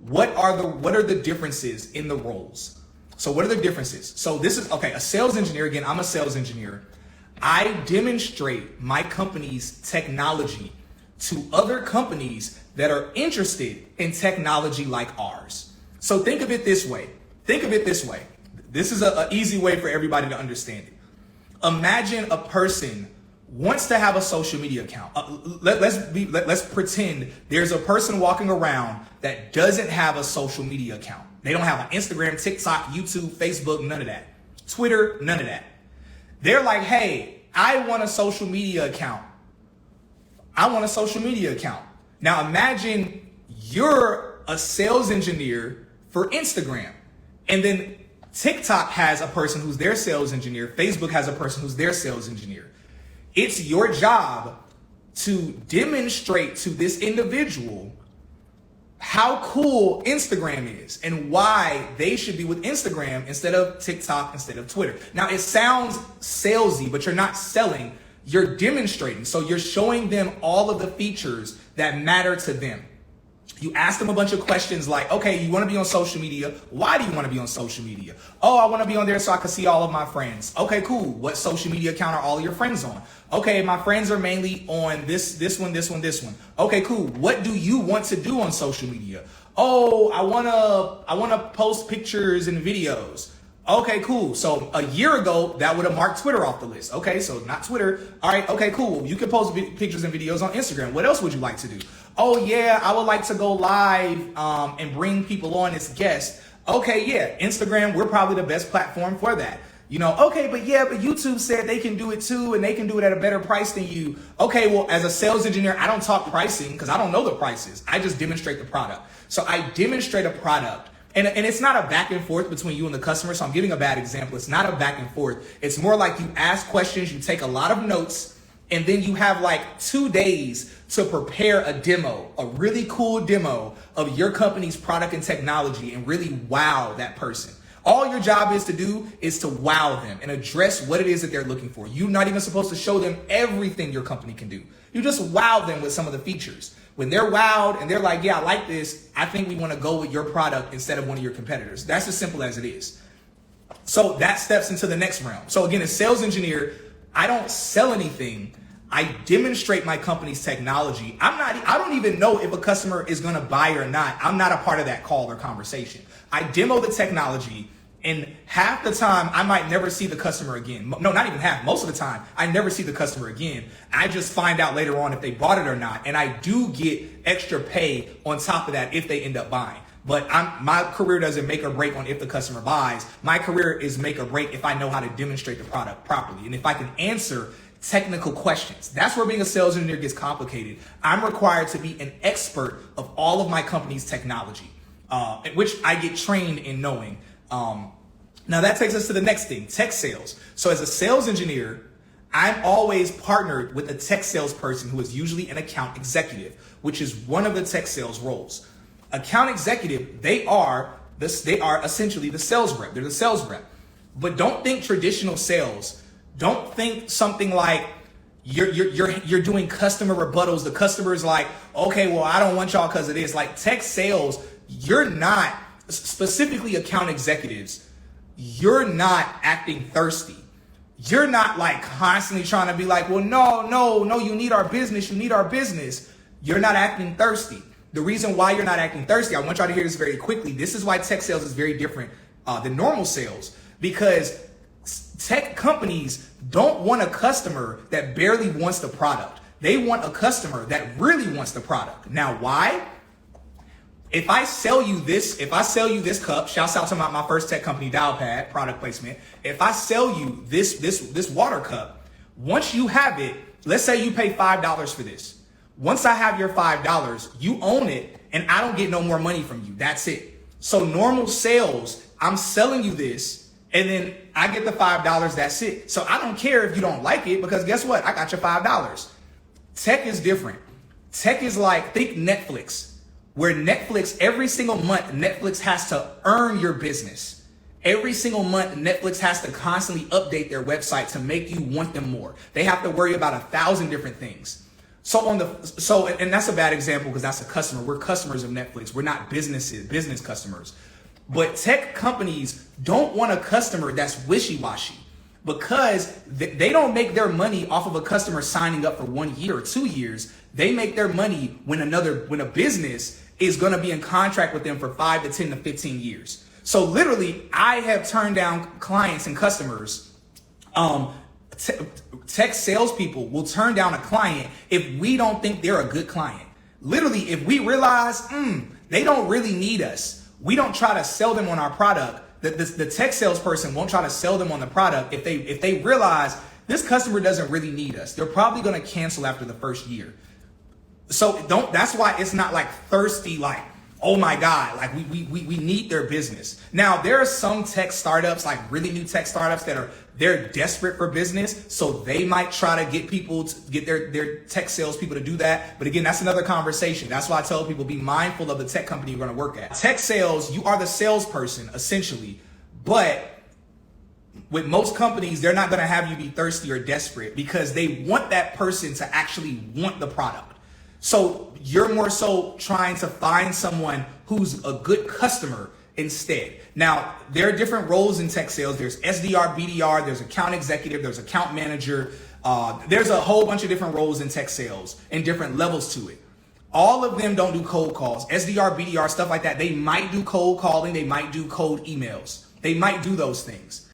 what are the differences in the roles? So what are the differences? So this is, okay, a sales engineer, again, I'm a sales engineer. I demonstrate my company's technology to other companies that are interested in technology like ours. So think of it this way. This is an easy way for everybody to understand it. Imagine a person wants to have a social media account. Let's pretend there's a person walking around that doesn't have a social media account. They don't have an Instagram, TikTok, YouTube, Facebook, none of that. Twitter, none of that. They're like, hey, I want a social media account. Now imagine you're a sales engineer for Instagram, and then TikTok has a person who's their sales engineer. Facebook has a person who's their sales engineer. It's your job to demonstrate to this individual how cool Instagram is and why they should be with Instagram instead of TikTok, instead of Twitter. Now, it sounds salesy, but you're not selling, you're demonstrating. So you're showing them all of the features that matter to them. You ask them a bunch of questions like, okay, you want to be on social media. Why do you want to be on social media? Oh, I want to be on there so I can see all of my friends. Okay, cool. What social media account are all of your friends on? Okay, my friends are mainly on this one. Okay, cool. What do you want to do on social media? Oh, I want to post pictures and videos. Okay, cool. So a year ago, that would have marked Twitter off the list. Okay, so not Twitter. All right, okay, cool. You can post pictures and videos on Instagram. What else would you like to do? Oh yeah, I would like to go live and bring people on as guests. Okay, yeah, Instagram, we're probably the best platform for that. Okay, but YouTube said they can do it too, and they can do it at a better price than you. Okay, well, as a sales engineer, I don't talk pricing because I don't know the prices. I just demonstrate the product. So I demonstrate a product. And it's not a back and forth between you and the customer. So I'm giving a bad example. It's not a back and forth. It's more like you ask questions, you take a lot of notes, and then you have like 2 days to prepare a demo, a really cool demo of your company's product and technology, and really wow that person. All your job is to do is to wow them and address what it is that they're looking for. You're not even supposed to show them everything your company can do. You just wow them with some of the features. When they're wowed and they're like, yeah, I like this, I think we want to go with your product instead of one of your competitors. That's as simple as it is. So that steps into the next realm. So again, as sales engineer, I don't sell anything. I demonstrate my company's technology. I don't even know if a customer is going to buy or not. I'm not a part of that call or conversation. I demo the technology, and half the time I might never see the customer again. No, not even half. Most of the time I never see the customer again. I just find out later on if they bought it or not. And I do get extra pay on top of that if they end up buying. But my career doesn't make or break on if the customer buys. My career is make or break if I know how to demonstrate the product properly. And if I can answer technical questions. That's where being a sales engineer gets complicated. I'm required to be an expert of all of my company's technology, which I get trained in knowing. Now that takes us to the next thing, tech sales. So as a sales engineer, I'm always partnered with a tech salesperson who is usually an account executive, which is one of the tech sales roles. Account executive, they are essentially the sales rep. They're the sales rep. But don't think traditional sales. Don't think something like you're doing customer rebuttals. The customer's like, okay, well, I don't want y'all because of this. Like tech sales, you're not, specifically account executives, you're not acting thirsty. You're not like constantly trying to be like, well, no, you need our business. You're not acting thirsty. The reason why you're not acting thirsty, I want y'all to hear this very quickly. This is why tech sales is very different than normal sales, because tech companies don't want a customer that barely wants the product. They want a customer that really wants the product. Now, why? If I sell you this cup, shouts out to my first tech company, Dialpad, product placement. If I sell you this water cup, once you have it, let's say you pay $5 for this. Once I have your $5, you own it, and I don't get no more money from you. That's it. So normal sales, I'm selling you this, and then I get the $5, that's it. So I don't care if you don't like it, because guess what? I got your $5. Tech is different. Tech is like, think Netflix, where Netflix, every single month, Netflix has to earn your business. Every single month, Netflix has to constantly update their website to make you want them more. They have to worry about 1,000 different things. And that's a bad example because that's a customer. We're customers of Netflix. We're not business customers. But tech companies don't want a customer that's wishy-washy because they don't make their money off of a customer signing up for 1 year or 2 years. They make their money when a business is going to be in contract with them for 5 to 10 to 15 years. So literally, I have turned down clients and customers. Tech salespeople will turn down a client if we don't think they're a good client. Literally, if we realize they don't really need us, we don't try to sell them on our product. The tech salesperson won't try to sell them on the product if they realize this customer doesn't really need us. They're probably going to cancel after the first year. So that's why it's not like thirsty, like, oh my God, like we need their business. Now, there are some tech startups, like really new tech startups they're desperate for business. So they might try to get people to get their tech sales people to do that. But again, that's another conversation. That's why I tell people be mindful of the tech company you're going to work at. Tech sales, you are the salesperson essentially, but with most companies, they're not going to have you be thirsty or desperate because they want that person to actually want the product. So you're more so trying to find someone who's a good customer instead. Now, there are different roles in tech sales. There's SDR, BDR, there's account executive, there's account manager. There's a whole bunch of different roles in tech sales and different levels to it. All of them don't do cold calls. SDR, BDR, stuff like that. They might do cold calling. They might do cold emails. They might do those things.